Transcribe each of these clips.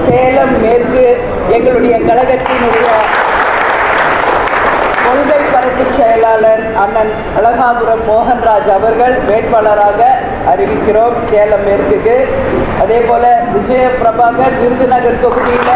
சேலம் மேற்கு எங்களுடைய கழகத்தினுடைய கொள்கை பரப்பு செயலாளர் அண்ணன் அழகாபுரம் மோகன்ராஜ் அவர்கள் வேட்பாளராக அறிவிக்கிறோம் சேலம் மேற்குக்கு. அதே போல விஜய பிரபாகர் விருதுநகர் தொகுதியில்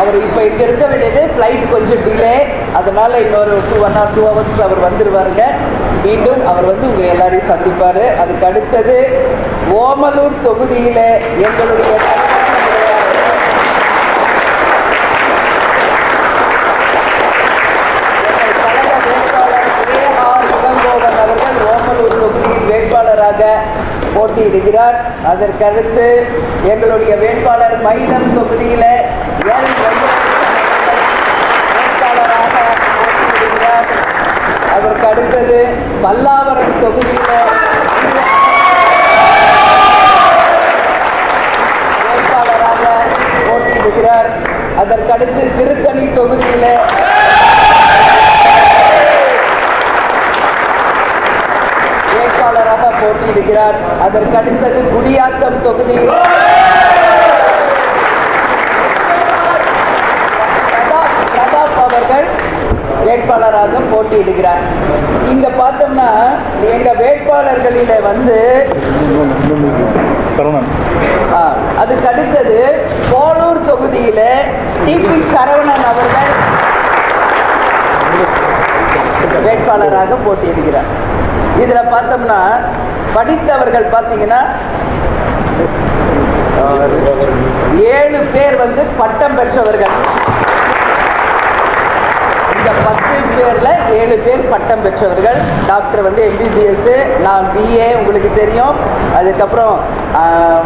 அவர் இப்போ இங்கே இருக்க வேண்டியது ஃப்ளைட் கொஞ்சம் டிலே, அதனால் இன்னொரு 1 or 2 hours அவர் வந்துடுவாருங்க. மீண்டும் அவர் வந்து உங்கள் எல்லாரையும் சந்திப்பார். அதுக்கு அடுத்தது ஓமலூர் தொகுதியில் எங்களுடைய கழக வேட்பாளர் A.R. இளங்கோவன் அவர்கள் ஓமலூர் தொகுதியில் வேட்பாளராக போட்டியிடுகிறார். அதற்கடுத்து எங்களுடைய வேட்பாளர் மயிலம் தொகுதியில் வேட்பாளராக போட்டியிடுகிறார். அதற்கு அடுத்தது பல்லாவரம் தொகுதியில் வேட்பாளராக போட்டியிடுகிறார். அதற்கடுத்து திருத்தணி தொகுதியில் வேட்பாளராக போட்டியிடுகிறார். அதற்கடுத்தது குடியாத்தம் தொகுதியில் பிரதாப் அவர்கள் வேட்பாளராக போட்டியிடுகிறார். இங்க பார்த்தோம்னா எங்க வேட்பாளர்களில வந்து அதுக்கு அடுத்தது போலூர் தொகுதியில டிபி சரவணன் அவர்கள் வேட்பாளராக போட்டியிடுகிறார். இதுல பார்த்தோம்னா படித்தவர்கள் பார்த்தீங்கன்னா 7 பேர் வந்து பட்டம் பெற்றவர்கள். இந்த 10 பேர்ல 7 பேர் பட்டம் பெற்றவர்கள். டாக்டர் வந்து MBBS, நான் BA உங்களுக்கு தெரியும். அதுக்கப்புறம்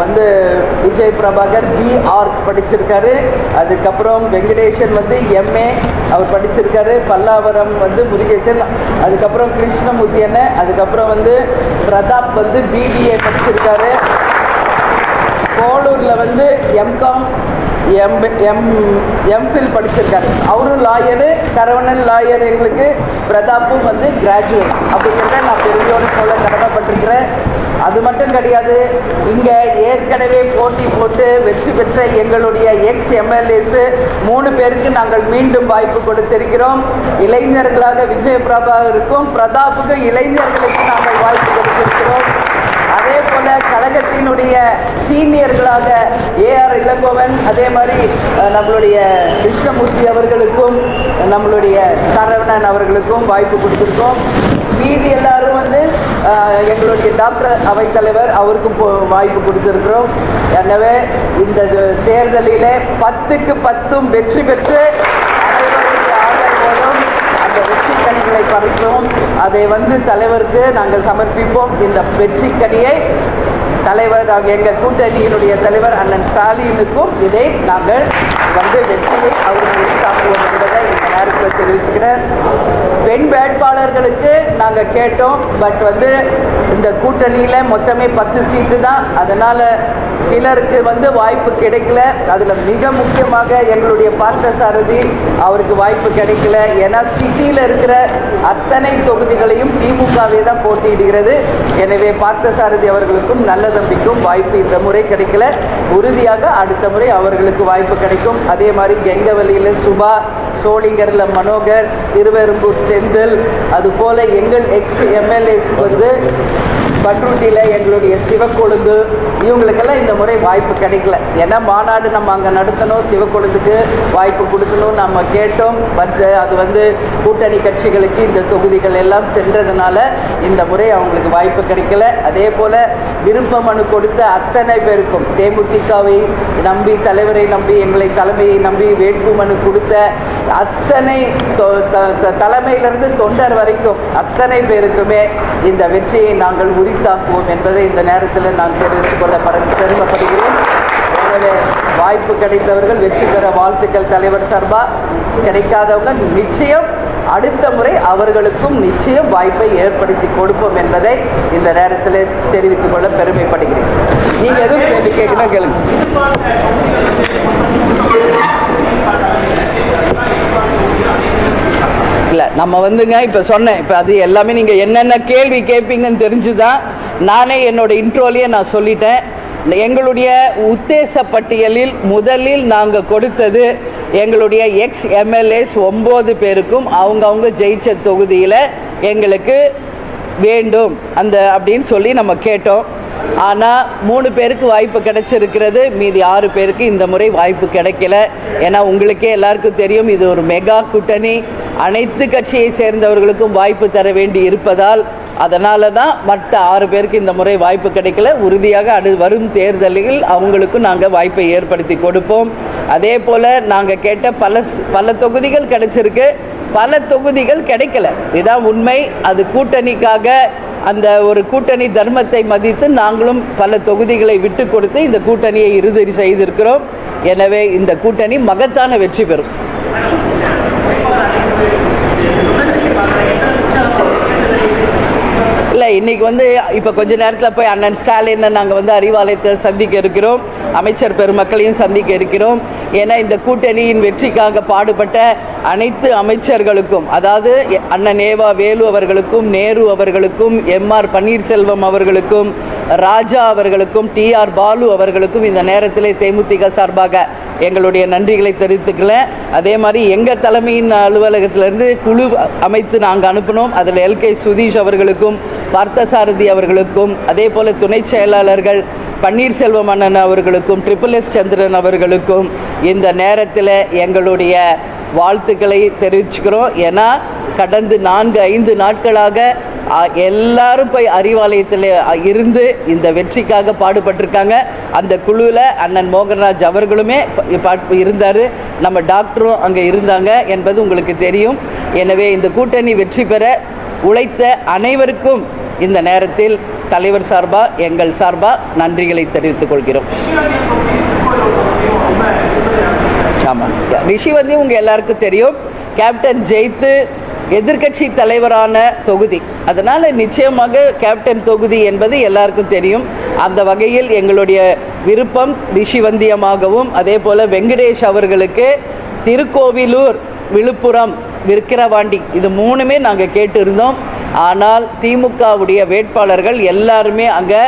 வந்து விஜய் பிரபாகர் BR படிச்சிருக்காரு. அதுக்கப்புறம் வெங்கடேசன் வந்து MA அவர் படிச்சிருக்காரு. பல்லாவரம் வந்து முருகேசன், அதுக்கப்புறம் கிருஷ்ணமூர்த்தி அண்ணன், அதுக்கப்புறம் வந்து பிரதாப் வந்து BBA படிச்சிருக்காரு. கோளூர்ல வந்து MCom எம்ஃபில் படிச்சிருக்காரு. அவரும் லாயரு, சரவணன் லாயர், எங்களுக்கு பிரதாப்பும் வந்து கிராஜுவேட். அப்படிங்கிறத நான் பெருமையோடு சொல்ல கடமைப்பட்டிருக்கிறேன். அது மட்டும் கிடையாது, இங்கே ஏற்கனவே போட்டி போட்டு வெற்றி பெற்ற எங்களுடைய ex-MLAs 3 பேருக்கு நாங்கள் மீண்டும் வாய்ப்பு கொடுத்திருக்கிறோம். இளைஞர்களாக விஜய பிரபாகருக்கும் பிரதாப்புக்கும் இளைஞர்களுக்கு நாங்கள் வாய்ப்பு கொடுத்திருக்கிறோம். அதே போல கழகத்தினுடைய சீனியர்களாக A.R. இளங்கோவன், அதே மாதிரி நம்மளுடைய கிருஷ்ணமூர்த்தி அவர்களுக்கும் நம்மளுடைய சரவணன் அவர்களுக்கும் வாய்ப்பு கொடுத்துருக்கோம். மீதி எல்லாரும் வந்து எங்களுடைய டாக்டர் அவைத்தலைவர் அவருக்கும் வாய்ப்பு கொடுத்துருக்கிறோம். எனவே இந்த தேர்தலில் 10க்கு 10 வெற்றி பெற்று அனைவருடைய ஆதரவோடும் அந்த வெற்றி கனிகளை பறிப்போம். அதை வந்து தலைவருக்கு நாங்கள் சமர்ப்பிப்போம். இந்த வெற்றி கனியை தலைவர் எங்கள் கூட்டணியினுடைய தலைவர் அண்ணன் ஸ்டாலினுக்கும் இதை நாங்கள் வந்து வெற்றியை அவர்களுக்கு தாக்குவோம் என்பதை இந்த நேரத்தில் தெரிவிச்சுக்கிறேன். பெண் வேட்பாளர்களுக்கு நாங்கள் கேட்டோம். பட் வந்து இந்த கூட்டணியில் மொத்தமே 10 சீட்டு தான். அதனால் சிலருக்கு வந்து வாய்ப்பு கிடைக்கல. அதில் மிக முக்கியமாக எங்களுடைய பார்த்தசாரதி அவருக்கு வாய்ப்பு கிடைக்கல. ஏன்னா சிட்டியில் இருக்கிற அத்தனை தொகுதிகளையும் திமுகவே தான் போட்டியிடுகிறது. எனவே பார்த்தசாரதி அவர்களுக்கும் நல்ல தம்பிக்கும் வாய்ப்பு இந்த முறை கிடைக்கல. உறுதியாக அடுத்த முறை அவர்களுக்கு வாய்ப்பு கிடைக்கும். அதே மாதிரி கெங்கவல்லியில் சுபா, சோளிங்கரில் மனோகர், திருவெரும்பூர் செந்தில், அதுபோல் எங்கள் ex-MLAs வந்து பண்ருட்டியில் எங்களுடைய சிவக்கொழுந்து, இவங்களுக்கெல்லாம் இந்த முறை வாய்ப்பு கிடைக்கல. ஏன்னா மாநாடு நம்ம அங்கே நடத்தணும், சிவக்கொழுந்துக்கு வாய்ப்பு கொடுக்கணும் நம்ம கேட்டோம். பட் அது வந்து கூட்டணி கட்சிகளுக்கு இந்த தொகுதிகள் எல்லாம் சென்றதுனால இந்த முறை அவங்களுக்கு வாய்ப்பு கிடைக்கல. அதே போல் விருப்ப மனு கொடுத்த அத்தனை பேருக்கும், தேமுதிகவை நம்பி, தலைவரை நம்பி, எங்களை தலைமையை நம்பி வேட்பு மனு கொடுத்த அத்தனை தலைமையிலிருந்து தொண்டர் வரைக்கும் அத்தனை பேருக்குமே இந்த வெற்றியை நாங்கள் உரித்தாக்குவோம் என்பதை இந்த நேரத்தில் நான் தெரிவித்துக் கொள்ள பெருமைப்படுகிறேன். எனவே வாய்ப்பு கிடைத்தவர்கள் வெற்றி பெற வாழ்த்துக்கள் தலைவர் சார்பா. கிடைக்காதவங்க நிச்சயம் அடுத்த முறை அவர்களுக்கும் நிச்சயம் வாய்ப்பை ஏற்படுத்தி கொடுப்போம் என்பதை இந்த நேரத்தில் தெரிவித்துக் கொள்ள பெருமைப்படுகிறேன். நீங்க எதுவும் கேள்வி கேட்கணும் கேளுங்க. இல்லை நம்ம வந்துங்க இப்போ சொன்னேன், இப்போ அது எல்லாமே நீங்கள் என்னென்ன கேள்வி கேட்பீங்கன்னு தெரிஞ்சுதான் நானே என்னோட இன்ட்ரோலேயே நான் சொல்லிட்டேன். எங்களுடைய உத்தேச பட்டியலில் முதலில் நாங்கள் கொடுத்தது எங்களுடைய எக்ஸ் எம்எல்ஏஸ் 9 பேருக்கும் அவங்கவுங்க ஜெயிச்ச தொகுதியில் எங்களுக்கு வேண்டும் அப்படின்னு சொல்லி நம்ம கேட்டோம். ஆனால் 3 பேருக்கு வாய்ப்பு கிடைச்சிருக்கிறது, மீதி 6 பேருக்கு இந்த முறை வாய்ப்பு கிடைக்கல. ஏன்னா உங்களுக்கே எல்லாருக்கும் தெரியும், இது ஒரு மெகா கூட்டணி, அனைத்து கட்சியை சேர்ந்தவர்களுக்கும் வாய்ப்பு தர வேண்டி இருப்பதால் அதனால தான் மற்ற 6 பேருக்கு இந்த முறை வாய்ப்பு கிடைக்கல. உறுதியாக வரும் தேர்தலில் அவங்களுக்கும் நாங்கள் வாய்ப்பை ஏற்படுத்தி கொடுப்போம். அதே போல் நாங்கள் கேட்ட பல தொகுதிகள் கிடைச்சிருக்கு, பல தொகுதிகள் கிடைக்கல. இதான் உண்மை. அது கூட்டணிக்காக அந்த ஒரு கூட்டணி தர்மத்தை மதித்து நாங்களும் பல தொகுதிகளை விட்டு கொடுத்து இந்த கூட்டணியை இறுதி செய்திருக்கிறோம். எனவே இந்த கூட்டணி மகத்தான வெற்றி பெறும். இல்லை, இன்றைக்கி இப்போ கொஞ்ச நேரத்தில் போய் அண்ணன் ஸ்டாலினை நாங்கள் அறிவாலயத்தை சந்திக்க இருக்கிறோம், அமைச்சர் பெருமக்களையும் சந்திக்க இருக்கிறோம். ஏன்னா இந்த கூட்டணியின் வெற்றிக்காக பாடுபட்ட அனைத்து அமைச்சர்களுக்கும், அதாவது அண்ணன் ஏவா வேலு அவர்களுக்கும், நேரு அவர்களுக்கும், எம்ஆர் பன்னீர்செல்வம் அவர்களுக்கும், ராஜா அவர்களுக்கும், டிஆர் பாலு அவர்களுக்கும் இந்த நேரத்தில் தேமுதிக சார்பாக எங்களுடைய நன்றிகளை தெரிவித்துக்கிறேன். அதே மாதிரி எங்கள் தலைமையின் அலுவலகத்திலிருந்து குழு அமைத்து நாங்கள் அனுப்பினோம். அதில் எல்கே சுதீஷ் அவர்களுக்கும், பார்த்தசாரதி அவர்களுக்கும், அதே போல் துணை செயலாளர்கள் பன்னீர்செல்வம் அண்ணன் அவர்களுக்கும், SSS சந்திரன் அவர்களுக்கும் இந்த நேரத்தில் எங்களுடைய வாழ்த்துக்களை தெரிவிச்சுக்கிறோம். ஏன்னா கடந்த 4-5 நாட்களாக எல்லாரும் போய் அறிவாலயத்தில் இருந்து இந்த வெற்றிக்காக பாடுபட்டிருக்காங்க. அந்த குழுவில் அண்ணன் மோகன்ராஜ் அவர்களுமே இருந்தார், நம்ம டாக்டரும் அங்கே இருந்தாங்க என்பது உங்களுக்கு தெரியும். எனவே இந்த கூட்டணி வெற்றி பெற உழைத்த அனைவருக்கும் இந்த நேரத்தில் தலைவர் சார்பாக எங்கள் சார்பாக நன்றிகளை தெரிவித்துக் கொள்கிறோம். ஆமாம், ரிஷி உங்கள் எல்லாருக்கும் தெரியும், கேப்டன் ஜெயித்து எதிர்கட்சி தலைவரான தொகுதி. அதனால் நிச்சயமாக கேப்டன் தொகுதி என்பது எல்லாருக்கும் தெரியும். அந்த வகையில் எங்களுடைய விருப்பம் ரிஷிவந்தியமாகவும், அதே போல் வெங்கடேஷ் அவர்களுக்கு திருக்கோவிலூர், விழுப்புரம், விக்கிரவாண்டி இது 3மே நாங்கள் கேட்டு இருந்தோம். ஆனால் திமுகவுடைய வேட்பாளர்கள் எல்லாருமே அங்கே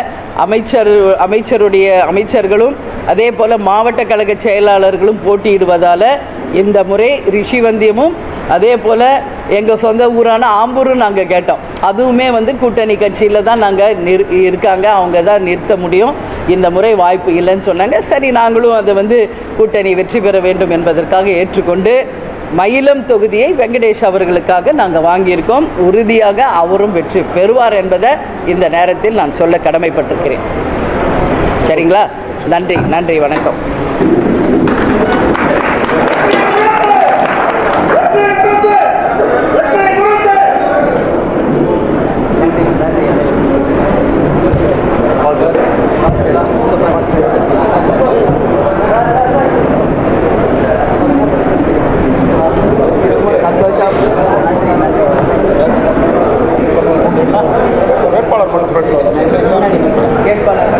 அமைச்சர்களும் அதே போல் மாவட்ட கழக செயலாளர்களும் போட்டியிடுவதால் இந்த முறை ரிஷிவந்தியமும் அதே போல் எங்கள் சொந்த ஊரான ஆம்பூரும் நாங்கள் கேட்டோம். அதுவுமே கூட்டணி கட்சியில் தான் நாங்கள் இருக்காங்க, அவங்க தான் நிறுத்த முடியும், இந்த முறை வாய்ப்பு இல்லைன்னு சொன்னாங்க. சரி, நாங்களும் அதை கூட்டணி வெற்றி பெற வேண்டும் என்பதற்காக ஏற்றுக்கொண்டு மயிலம் தொகுதியை வெங்கடேஷ் அவர்களுக்காக நாங்கள் வாங்கியிருக்கோம். உறுதியாக அவரும் வெற்றி பெறுவார் என்பதை இந்த நேரத்தில் நான் சொல்ல கடமைப்பட்டிருக்கிறேன். சரிங்களா? நன்றி, நன்றி, வணக்கம். வேட்பாளர்